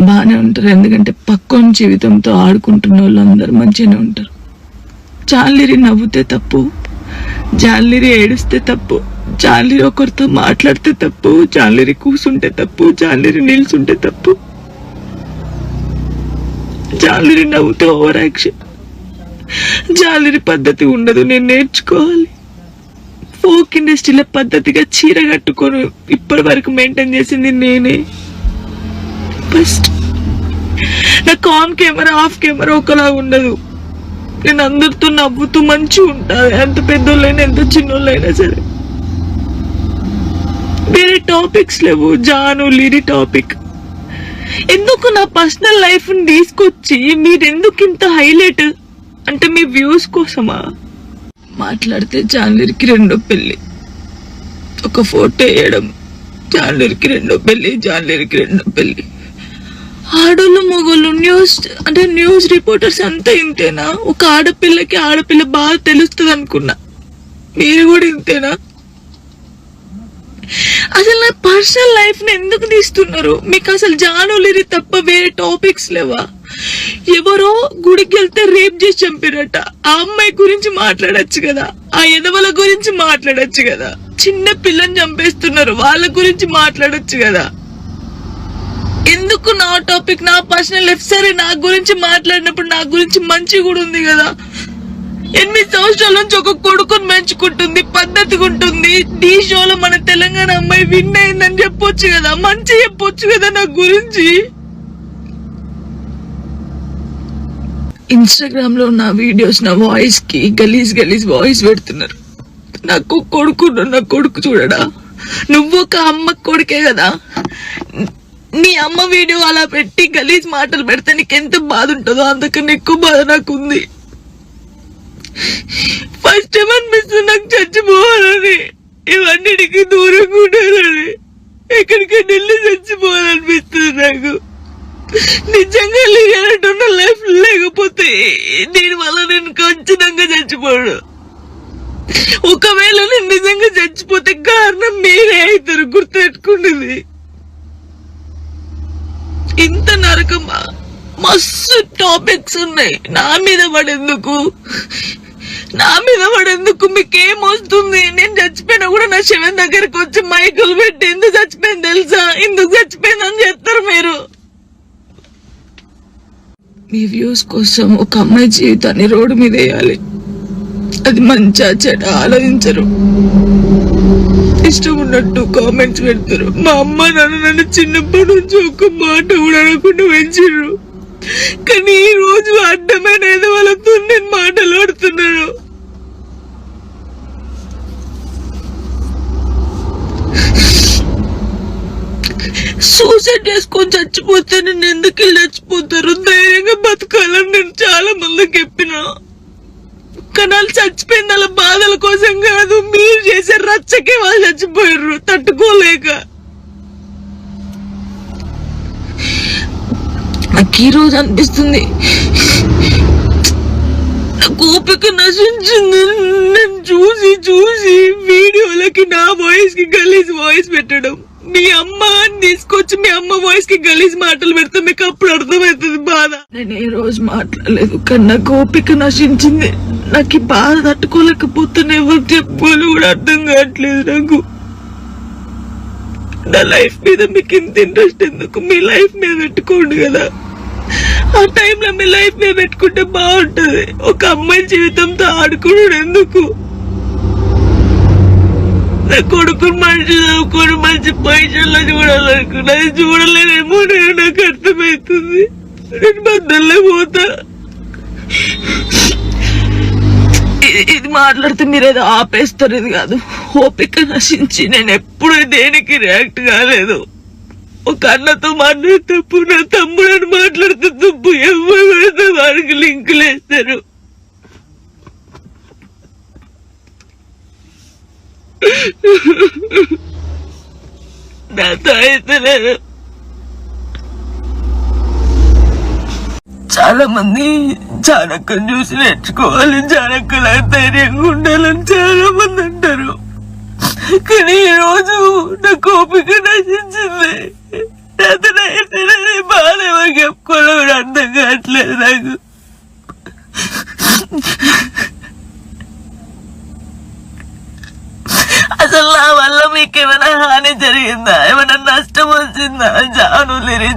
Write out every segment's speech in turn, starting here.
బాగానే ఉంటారు, ఎందుకంటే పక్కన జీవితంతో ఆడుకుంటున్న వాళ్ళందరూ మంచిగానే ఉంటారు. జాన్లిరి నవ్వుతే తప్పు, జాన్లిరి ఏడుస్తే తప్పు, జాన్లిరి ఒకరితో మాట్లాడితే తప్పు, జాన్లిరి కూసుంటే తప్పు, జాన్లిరి నిల్చుంటే తప్పు, జాన్లిరి నవ్వుతే ఓవర్ యాక్షన్. జాన్లిరి పద్ధతి ఉండదు, నేను నేర్చుకోవాలి. ఫోక్ ఇండస్ట్రీలో పద్ధతిగా చీర కట్టుకొని ఇప్పటి వరకు మెయింటైన్ చేసింది నేనే. ఫస్ట్ నాకు ఆన్ కెమెరా ఆఫ్ కెమెరా ఒకలా ఉండదు. నేను అందరితో నవ్వుతూ మంచిగా ఉంటాను, ఎంత పెద్దోళ్ళైనా ఎంత చిన్నోళ్ళైనా సరే. వేరే టాపిక్స్ లేవు, జాను లిరి టాపిక్. ఎందుకు నా పర్సనల్ లైఫ్ ని తీసుకొచ్చి మీరెందుకు ఇంత హైలైట్ అంటే మీ వ్యూస్ కోసమా? మాట్లాడితే జాన్లిరికి రెండో పెళ్లి, ఒక ఫోటో వేయడం, జాన్లిరికి రెండో పెళ్లి, జాన్లిరికి రెండో పెళ్లి. ఆడోళ్ళు మొగోళ్ళు న్యూస్ రిపోర్టర్స్ అంతా ఇంతేనా? ఒక ఆడపిల్ల బాగా తెలుస్తుంది అనుకున్నా, మీరు కూడా ఇంతేనా? అసలు నా పర్సనల్ లైఫ్ ని ఎందుకు తీస్తున్నారు? మీకు అసలు జానులిరి తప్ప వేరే టాపిక్స్ లేవా? ఎవరో గుడికి వెళ్తే రేప్ చేసి చంపారట, ఆ అమ్మాయి గురించి మాట్లాడచ్చు కదా, ఆ ఎదవల గురించి మాట్లాడచ్చు కదా. చిన్న పిల్లని చంపేస్తున్నారు, వాళ్ళ గురించి మాట్లాడచ్చు కదా. ఎందుకు నా టాపిక్, నా పర్సనల్ లైఫ్? సరే, నా గురించి మాట్లాడినప్పుడు నా గురించి మంచి కూడా ఉంది కదా. 8 సంవత్సరాల నుంచి ఒక కొడుకుని పెంచుకుంటుంది, పద్ధతిగా ఉంటుంది. ఢీ షోలో మన తెలంగాణ అమ్మాయి విన్ అయిందని చెప్పొచ్చు కదా, మంచి చెప్పొచ్చు కదా నా గురించి. ఇన్స్టాగ్రామ్ లో నా వీడియోస్, నా వాయిస్ కి గలీజ్ వాయిస్ పెడుతున్నారు. నాకు కొడుకు చూడడా? నువ్వు ఒక అమ్మ కొడుకే కదా. నీ అమ్మ వీడియో అలా పెట్టి గలీజ్ మాటలు పెడితే నీకెంత బాధ ఉంటుందో అంతకన్నా ఎక్కువ బాధ నాకుంది. ఫస్ట్ టైం అనిపిస్తుంది నాకు చచ్చిపోవాలని, ఇవన్నిటికి దూరంగా ఉండాలని, ఎక్కడికైనా వెళ్ళి చచ్చిపోవాలనిపిస్తుంది నాకు. నిజంగా లేనట్టున్న లైఫ్ లేకపోతే దీని వల్ల నేను ఖచ్చితంగా చచ్చిపోడు. ఒకవేళ నేను నిజంగా చచ్చిపోతే కారణం మీరే అవుతారు, గుర్తుపెట్టుకునేది. ఇంత నరకమా? మస్తు టాపిక్స్ ఉన్నాయి. నా మీద పడేందుకు మీకేమొస్తుంది? నేను చచ్చిపోయినా కూడా నా శవం దగ్గరకు వచ్చి మైకులు పెట్టి ఎందుకు చచ్చిపోయింది తెలుసా, ఎందుకు చచ్చిపోయిందని చెప్తారు మీరు. మీ వ్యూస్ కోసం ఒక అమ్మాయి జీవితాన్ని రోడ్డు మీద వేయాలి, అది మంచిగా చెడ ఆలోచించరు. ఇష్టం ఉన్నట్టు కామెంట్స్ పెడతారు. మా అమ్మ నాన్న నన్ను చిన్నప్పటి నుంచి ఒక మాట కూడా అనకుండా పెంచారు, కానీ ఈ రోజు అడ్డమైన ఏదో వాళ్ళతో నేను మాటలు ఆడుతున్నాను. సూసైడ్ చేసుకొని చచ్చిపోతే నేను ఎందుకు వెళ్ళి చచ్చిపోతారు? ధైర్యంగా బతకాలని నేను చాలా మందికి చెప్పినా, కానీ వాళ్ళు చచ్చిపోయింది వాళ్ళ బాధల కోసం కాదు, మీరు చేసే రచ్చకే వాళ్ళు చచ్చిపోయారు తట్టుకోలేక. నాకు ఈ రోజు అనిపిస్తుంది ఓపిక నశించింది. నేను చూసి వీడియోలకి నా వాయిస్ కి గలీజ్ వాయిస్ పెట్టడం, మీ అమ్మ తీసుకొచ్చి మీ అమ్మ వాయిస్ కి గలీజ్ మాటలు పెడితే మీకు అప్పుడు అర్థమవుతుంది బాధ. నేను ఏ రోజు మాట్లాడలేదు, కానీ నాకు ఓపిక నశించింది. నాకు ఈ బాధ తట్టుకోలేకపోతున్నా, ఎవరు చెప్పుకోవాలి కూడా అర్థం కావట్లేదు నాకు. నా లైఫ్ మీద మీకు ఇంత ఇంట్రెస్ట్ ఎందుకు? మీ లైఫ్ మీద పెట్టుకోండి కదా. ఆ టైంలో మీ లైఫ్ మీద పెట్టుకుంటే బాగుంటది. ఒక అమ్మాయి జీవితంతో ఆడుకున్నాడు ఎందుకు? నా కొడుకుని మంచి చదువుకొని మంచి పొజిషన్లో చూడాలనుకున్నది, చూడలేనేమో నాకు అర్థమవుతుంది. నేను బద్దల్లే పోతా. ఇది మాట్లాడితే మీరు ఏదో ఆపేస్తారు, ఇది కాదు. ఓపిక నశించి నేను ఎప్పుడు దేనికి రియాక్ట్ కాలేదు. ఒక అన్నతో మాట్లాడే తప్పు, నా తమ్ముడని మాట్లాడితే తప్పు, ఎవరు పడితే వారికి లింకులు వేస్తారు. నాతో అయితే లేదు. చాలా మంది జానక్కని చూసి నేర్చుకోవాలి, జానక్కలా ధైర్యంగా ఉండాలని చాలా మంది అంటారు, కానీ ఈ రోజు నాకు ఓపిక నశించింది. అతనైతే బాధ ఎవరికి చెప్పుకోవాలో కూడా అర్థం కావట్లేదు నాకు. అసలు నా వల్ల మీకు ఏమైనా హాని జరిగిందా, ఏమైనా నష్టం వచ్చిందా? జానులేరి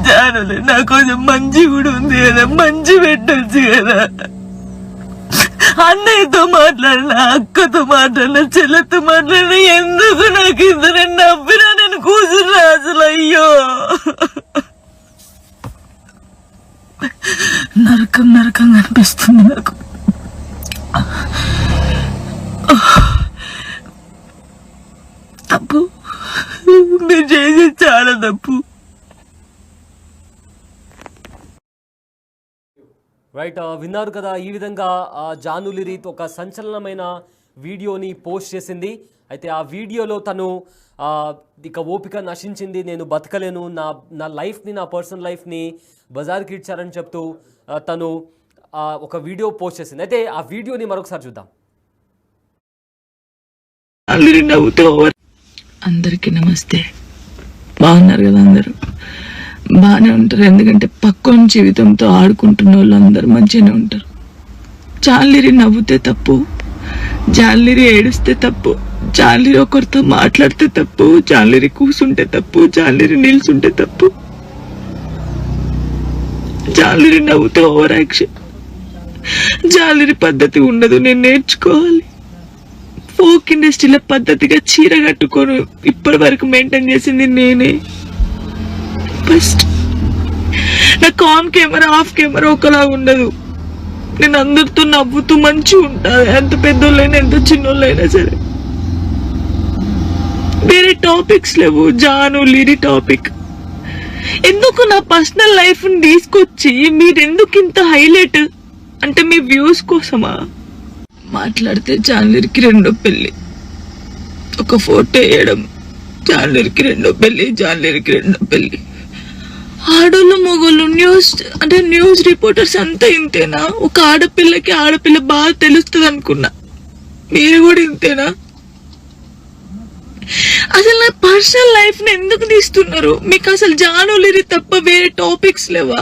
నా కొంచెం మంచి కూడా ఉంది కదా, మంచి పెట్టొచ్చు కదా. అన్నయ్యతో మాట్లాడినా, అక్కతో మాట్లాడినా, చెల్లెతో మాట్లాడినా, ఎందుకు నాకు ఇద్దరు నవ్వినా నేను కూర్చున్నా అసలు. అయ్యో నరకం నరకంగా అనిపిస్తుంది నాకు. తప్పు మీరు చేసేది చాలా తప్పు. రైట్, విన్నారు కదా. ఈ విధంగా జాను లిరిత్ ఒక సంచలనమైన వీడియోని పోస్ట్ చేసింది. అయితే ఆ వీడియోలో తను ఇక ఓపిక నశించింది, నేను బతకలేను, నా లైఫ్ని, నా పర్సనల్ లైఫ్ని బజార్కి ఇచ్చారని చెప్తూ తను ఒక వీడియో పోస్ట్ చేసింది. అయితే ఆ వీడియోని మరొకసారి చూద్దాం. అందరికీ నమస్తే. బాగున్నారు కదా? అందరూ బాగానే ఉంటారు, ఎందుకంటే పక్కన జీవితంతో ఆడుకుంటున్న వాళ్ళు అందరూ మంచిగానే ఉంటారు. జాన్లిరి నవ్వుతే తప్పు, జాన్లిరి ఏడుస్తే తప్పు, జాన్లిరి ఒకరితో మాట్లాడితే తప్పు, జాన్లిరి కూసుంటే తప్పు, జాన్లిరి నిల్చుంటే తప్పు. జాన్లిరి నవ్వుతే ఓవర్ యాక్షన్. జాన్లిరి పద్ధతి ఉండదు, నేను నేర్చుకోవాలి. ఫోక్ ఇండస్ట్రీలో పద్ధతిగా చీర కట్టుకొని ఇప్పటి వరకు మెయింటైన్ చేసింది నేనే. ఫస్ట్ నాకు ఆన్ కెమెరా ఆఫ్ కెమెరా ఒకలా ఉండదు. నేను అందరితో నవ్వుతూ మంచిగా ఉంటాను, ఎంత పెద్దోళ్ళైనా ఎంత చిన్నోళ్ళైనా సరే. వేరే టాపిక్స్ లేవు, జాను లిరి టాపిక్. ఎందుకు నా పర్సనల్ లైఫ్ ని తీసుకొచ్చి మీరెందుకు ఇంత హైలైట్? అంటే మీ వ్యూస్ కోసమా? మాట్లాడితే జాన్లిరికి రెండో పెళ్లి, ఒక ఫోటో వేయడం, జాన్లిరికి రెండో పెళ్లి, జాన్లిరికి రెండో పెళ్లి. ఆడోళ్ళు మొగోళ్ళు న్యూస్ రిపోర్టర్స్ అంతా ఇంతేనా? ఒక ఆడపిల్ల బాగా తెలుస్తుంది అనుకున్నా, మీరు కూడా ఇంతేనా? అసలు నా పర్సనల్ లైఫ్ ని ఎందుకు తీస్తున్నారు? మీకు అసలు జాను లిరి తప్ప వేరే టాపిక్స్ లేవా?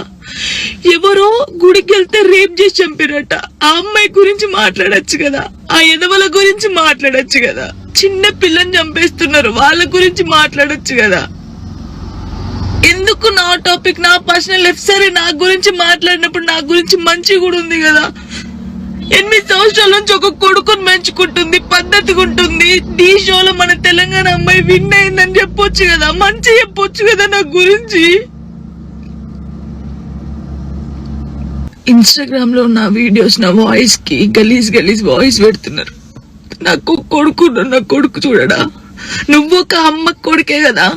ఎవరో గుడికి వెళ్తే రేప్ చేసి చంపిరట, ఆ అమ్మాయి గురించి మాట్లాడచ్చు కదా, ఆ ఎదవల గురించి మాట్లాడచ్చు కదా. చిన్న పిల్లని చంపేస్తున్నారు, వాళ్ళ గురించి మాట్లాడచ్చు కదా. ఎందుకు నా టాపిక్, నా పర్సనల్ లైఫ్? సరే, నా గురించి మాట్లాడినప్పుడు నా గురించి మంచి కూడా ఉంది కదా. 8 సంవత్సరాల నుంచి ఒక కొడుకుని పెంచుకుంటుంది, పద్ధతిగా ఉంటుంది. ఈ షోలో మన తెలంగాణ అమ్మాయి విన్ అయిందని చెప్పొచ్చు కదా, మంచి చెప్పొచ్చు కదా నా గురించి. ఇన్స్టాగ్రామ్ లో నా వీడియోస్, నా వాయిస్ కి గలీజ్ వాయిస్ పెడుతున్నారు. నాకు నా కొడుకు చూడడా? నువ్వు ఒక అమ్మ కొడుకే కదా.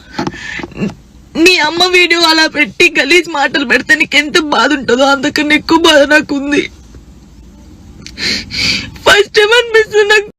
నీ అమ్మ వీడియో అలా పెట్టి గలీజ్ మాటలు పెడితే నీకెంత బాధ ఉంటుందో అంతకన్నా ఎక్కువ బాధ నాకుంది. ఫస్ట్ టైం అనిపిస్తుంది నాకు